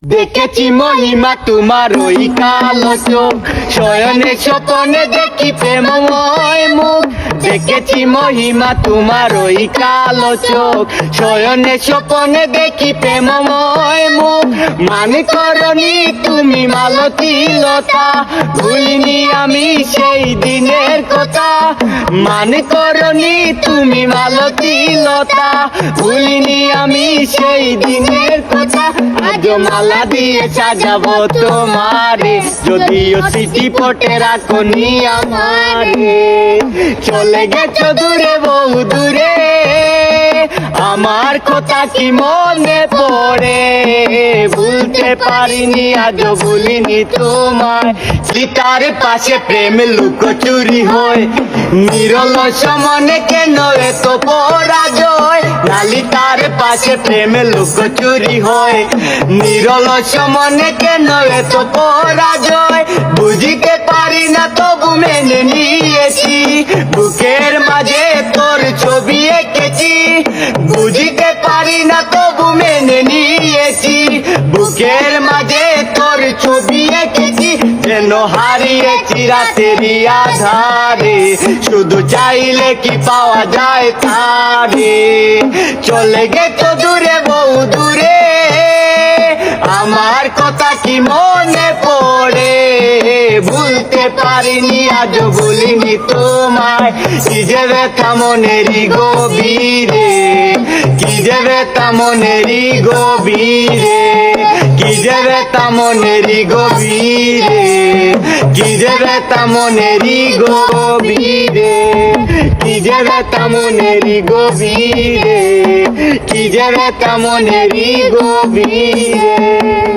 দেখেছি মহিমা তোমার ওই কালো চোখ, শয়নে স্বপনে দেখি প্রেমময় মুখ। দেখেছি মহিমা তোমার ওই কালো চোখ, শয়নে স্বপনে দেখি প্রেমময় মুখ। মানে করনি তুমি মালতী লতা, ভুলিনি আমি সেই দিনের কথা। মানে করনি তুমি মালতী লতা, ভুলিনি আমি সেই দিনের কথা। আজ মালা দিয়ে সাজাবো তোমারে, যদিও স্মৃতি পটে রাখনি আমারে। চলে গেছো দূরে বহু দূরে, আমার কথা কি মনে পড়ে? ভুলতে পারিনি আজও ভুলিনি তোমায়। সীতার পাশে প্রেম লুকোচুরি হয়, নিরল সমনে কেন এত পরাজয়? লালিতার পাশে প্রেম লুকোচুরি হয়, নিরল সমনে কেন এত পরাজয়? বুঝিতে পারি না তবু মেনে নিয়েছি, বুকের মাঝে তোর ছবি এঁকেছি। বুঝিতে পারি না তবু মেনে নিয়েছি, বুকের মাঝে তোর ছবি এঁকেছি। যেন হারিয়েছি রাতেরই আধারে, শুধু চাইলে কি পাওয়া যায় তারে। চলে গেছো দূরে বহু দূরে, আমার কথা কি মনে পড়ে? ভুলতে পারিনি আজও ভুলিনি তোমায়। কি যে ব্যথা মনেরই গভীরে, কি যে ব্যথা মনেরই গভীরে, কি যে ব্যথা মনেরই গভীরে, কি যে ব্যথা মনেরই গভীরে, কি যে ব্যথা মনেরই গভীরে, কি যে ব্যথা মনেরই গভীরে।